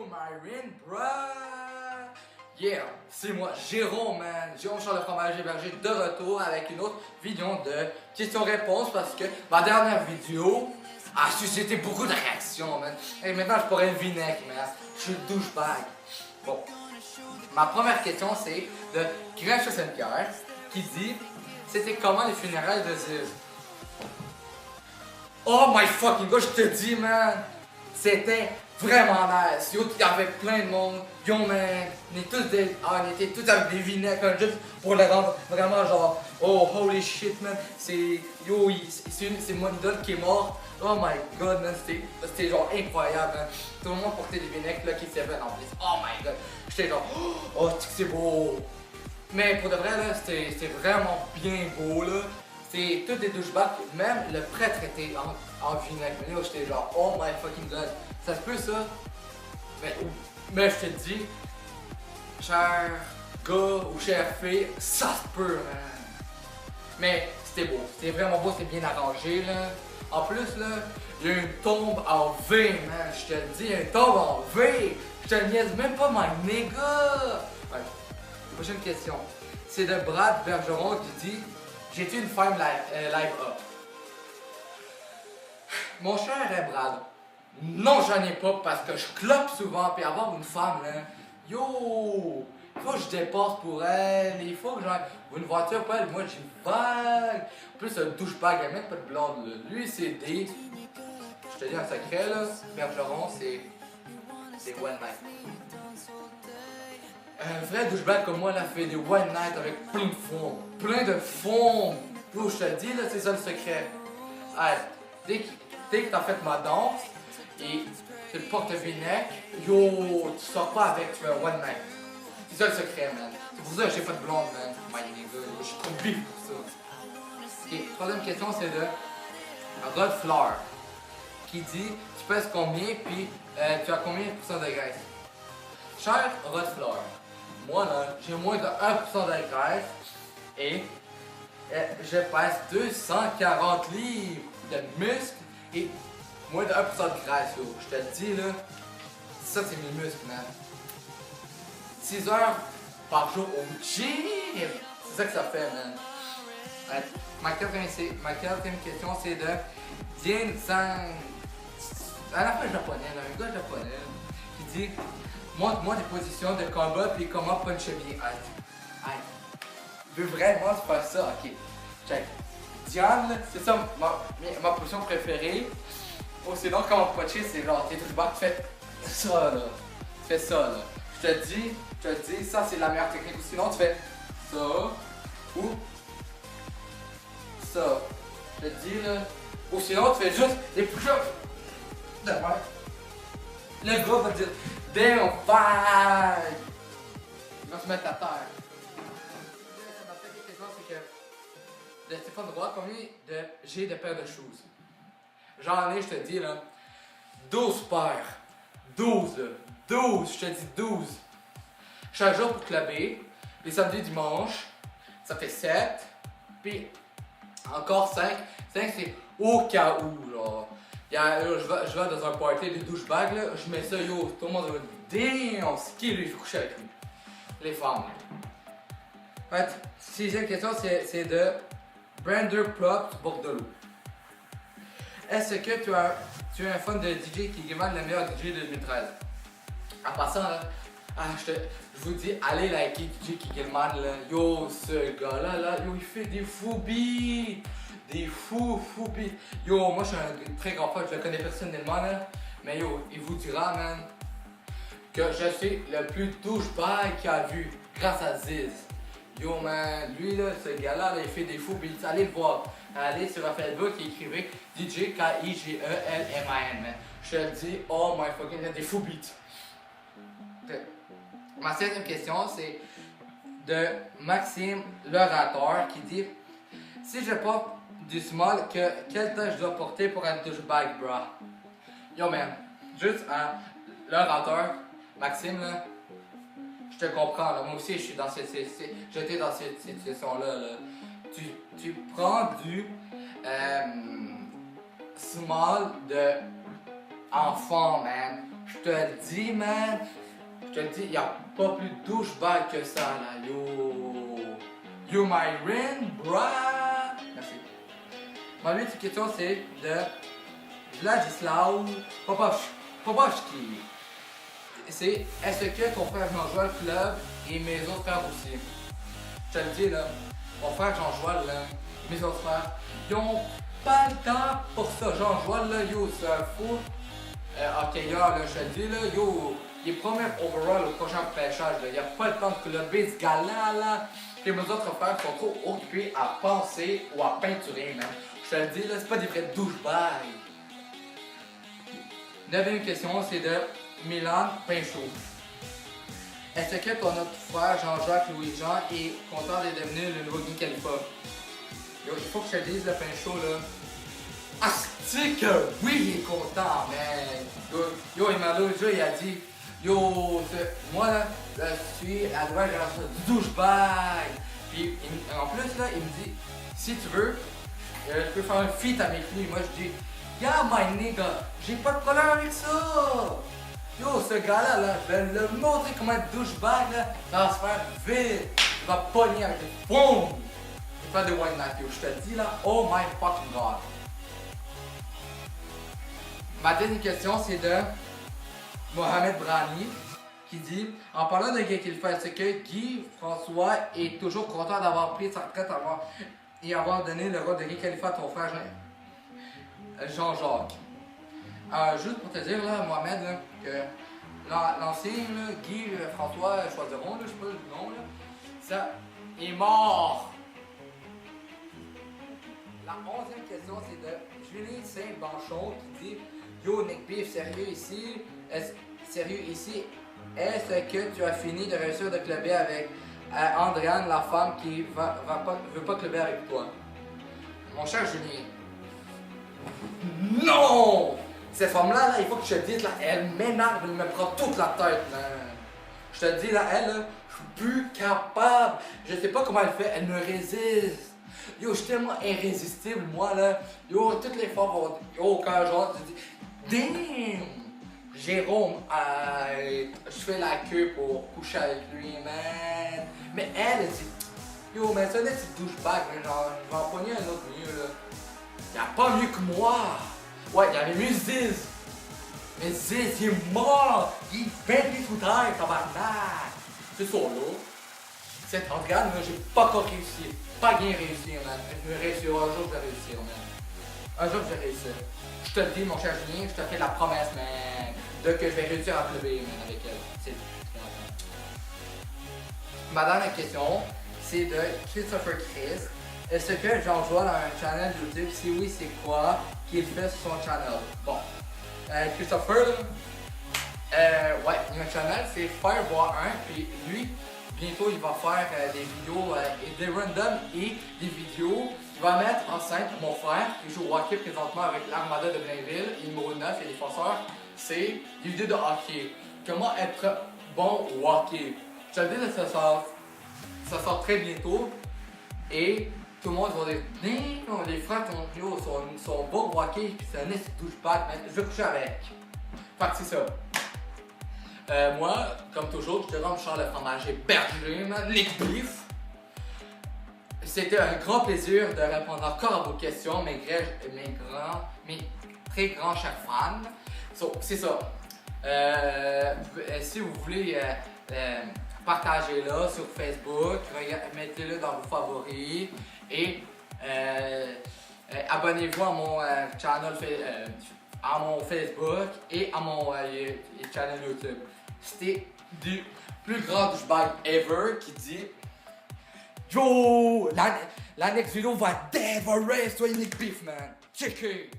Myron, bruh! Yeah, c'est moi, Jérôme, man. Jérôme Charles le fromage hébergé de retour avec une autre vidéo de questions-réponses parce que ma dernière vidéo a suscité beaucoup de réactions, man. Et maintenant, je pourrais un vinaigre, man. Je suis douchebag. Bon. Ma première question, c'est de Grinch Saint-Pierre qui dit c'était comment les funérailles de Ziz? Oh my fucking god, je te dis, man! C'était vraiment nice. Yo, il y avait plein de monde. Yo, man, on était tous avec des vinaigres, juste pour le rendre vraiment genre, oh, holy shit, man. C'est mon idole qui est mort. Oh my god, man, c'était genre incroyable, man. Tout le monde portait des vinaigres là qui servaient en plus. Oh my god. J'étais genre, oh, c'est beau. Mais pour de vrai, là, c'était vraiment bien beau, là. C'est tout des douchebags, même le prêtre était en vinaigre. Mais là, j'étais genre, oh my fucking god, ça se peut ça? Mais je te dis, cher gars ou chère fille, ça se peut, man. Mais c'était beau, c'était vraiment beau, c'était bien arrangé, là. En plus, là, il y a une tombe en V, man, je te le dis, il y a une tombe en V. Je te niaise même pas, my nigga. Ouais. Prochaine question, c'est de Brad Bergeron qui dit j'ai-tu une femme live up? Mon cher Brad, non j'en ai pas parce que je clope souvent puis avoir une femme là, yo, il faut que je dépasse pour elle, il faut que j'aille une voiture pour elle, moi j'ai une vague. En plus un douchebag, elle met pas de blonde là. Lui c'est des, je te dis un secret là, Bergeron c'est one night. Un vrai douchebag comme moi, là, fait des one night avec plein de fond. Plein de fond. Yo, je te dis, là, c'est ça le secret. Hey, dès que t'as fait ma danse et tu le portes vinaigre, yo, tu sors pas avec, tu fais un one night. C'est ça le secret, man. C'est pour ça que j'ai pas de blonde, man. My nigga, je suis trop bif pour ça. Ok, troisième question, c'est de Rod Floor qui dit tu pèses combien puis tu as combien de pourcents de graisse? Cher Rod Floor, moi là, j'ai moins de 1% de graisse et je pèse 240 livres de muscles et moins de 1% de graisse. Yo. Je te le dis là, ça c'est mes muscles, man. 6 heures par jour au gym, c'est ça que ça fait, man. Ouais. Ma quatrième question c'est de Dien Sang, à la fois japonais, là, un gars japonais qui dit montre-moi des positions de combat puis comment puncher bien. Hey. Je veux vraiment faire ça, ok. Check. Diane, c'est ça ma position préférée. Ou sinon, comment puncher, c'est genre, t'es tout le bas, tu fais ça là. Tu fais ça là. Je te dis, ça c'est la meilleure technique. Ou sinon, tu fais ça ou ça. Je te dis là. Ou sinon, tu fais juste des push-ups. De même. Le gars va te dire damn fight! Il va se mettre à terre. Ma petite question c'est que de Stéphane Droit, combien j'ai de paires de shoes? J'en ai, je te dis là, 12 paires. 12 là. 12, je te dis 12. Chaque jour pour clubber. Les samedis dimanches, ça fait 7. Puis encore 5. 5 c'est au cas où là. Je vais dans un party de douchebag là, je mets ça, yo, tout le monde va dire damn, c'est qui lui, il faut coucher avec lui. Les femmes. En fait, sixième question, c'est de Brander Prop Bordelot. Est-ce que tu es un fan de DJ qui est le meilleur DJ de 2013? En passant là, je vous dis, allez liker DJ Kigelman là. Yo, ce gars là, yo, il fait des fous beats. Des fous beats. Yo, moi je suis un très grand fan, je le connais personnellement là. Mais yo, il vous dira, man, que je suis le plus douchebag qu'il a vu grâce à Ziz. Yo, man, lui là, ce gars-là, il fait des fous beats. Allez le voir. Allez sur Facebook et écrivez DJ Kigelman, man. Je te dis, oh my fucking, il y a des fous beats. Ma septième question, c'est de Maxime l'orateur qui dit si je porte du small, quelle taille je dois porter pour un douchebag, bra? Yo man, juste l'orateur, Maxime là, je te comprends là, moi aussi j'étais dans cette situation là. Tu prends du small de enfant, man. Je te le dis, man. Je te le dis, y'a pas plus de douchebag que ça, là. Yo. You my ring, bruh. Merci. Ma huitième question, c'est de Vladislav Popovski. C'est est-ce que ton frère Jean-Joël club et mes autres frères aussi? Je te le dis, là. Mon frère Jean-Joël, là, mes autres frères, ils ont pas le temps pour ça. Jean-Joël, là, yo, c'est un fou. Hockeyeur, là, je te le dis, là, yo, il est premier overall au prochain pêchage, là. Il a pas le temps de clubber ce gars-là, là. Puis mes autres frères sont trop occupés à penser ou à peinturer, man. Je te le dis, là, c'est pas des vrais douchebags. Neuvième question, c'est de Milan Pinchot. Est-ce que ton autre frère Jean-Jacques Louis-Jean est content de devenir le nouveau Guy Khalifa? Yo, il faut que je te dise le Pinchot là. Asti que oui, il est content, man! Yo, il m'a l'autre jour, il a dit yo, moi là, je suis à droite du douchebag! Puis en plus là, il me dit si tu veux, tu peux faire un feat avec lui. Moi je dis yeah, my nigga, j'ai pas de problème avec ça! Yo, ce gars-là, là, je vais le montrer comment être douchebag, là, ça va se faire vite. Il va pogner avec des boum! Il va faire des white knife, yo. Je te dis, là, oh my fucking god. Ma dernière question, c'est de Mohamed Brani, qui dit, en parlant de Guy Khalifa, est-ce que Guy François est toujours content d'avoir pris sa retraite et avoir donné le rôle de Guy Khalifa à ton frère Jean-Jacques? Juste pour te dire, là, Mohamed, là, que l'ancien Guy François Choiseron, là, je sais pas le nom, là, ça est mort. La 11e question, c'est de Julie Saint-Banchon qui dit yo, Nick Beef, sérieux ici? Est-ce que tu as fini de réussir de clubber avec Andréane, la femme qui veut pas clubber avec toi? Mon cher Julien. Non! Cette femme-là, là, il faut que je te dise, là, elle m'énerve, elle me prend toute la tête, man. Je te dis, là, elle, là, je suis plus capable. Je sais pas comment elle fait, elle me résiste. Yo, je suis tellement irrésistible, moi, là. Yo, toutes les fois, yo, quand genre, tu dis, damn! Jérôme, je fais la queue pour coucher avec lui, man. Mais elle dit, yo, mais ça, là, c'est douchebag, mais genre, je vais en pogner un autre mieux, là. Y'a pas mieux que moi! Ouais, il y avait mieux Ziz! Mais Ziz, il est mort! Il pète les foutailles, tabarnak! C'est ça, là. Cette Andréane, là, j'ai pas encore réussi. Pas bien réussi, man. Je vais réussir. Un jour, je vais réussir, man. Un jour, je vais réussir. Je te le dis, mon cher Julien, je te fais la promesse, man, de que je vais réussir à pleurer, man, avec elle. C'est ma dernière question, c'est de Christopher Chris. Est-ce que Jean-Joël a un channel YouTube? Si oui, c'est quoi qu'il fait sur son channel? Bon. Christopher, ouais, il y a un channel, c'est Fireboy 1, puis lui, bientôt, il va faire des vidéos et des random et des vidéos. Il va mettre en scène mon frère qui joue au hockey présentement avec l'Armada de Blainville, et numéro 9 et défenseur. C'est des vidéos de hockey. Comment être bon au hockey. Je te le dis, ça sort très bientôt. Et tout le monde va dire, les frères sont bons au hockey, puis c'est un douchebag, je vais coucher avec. Fait que c'est ça. Moi, comme toujours, je te rends Charles le fromager berger, man, les bifs. C'était un grand plaisir de répondre encore à vos questions, mes très grands chers fans. So, c'est ça. Si vous voulez partagez-le sur Facebook, mettez-le dans vos favoris et abonnez-vous à mon channel à mon Facebook et à mon channel YouTube. C'était du plus grand douchebag ever qui dit yo, la next vidéo va dévorer, soyez Nick Beef, man. Checker.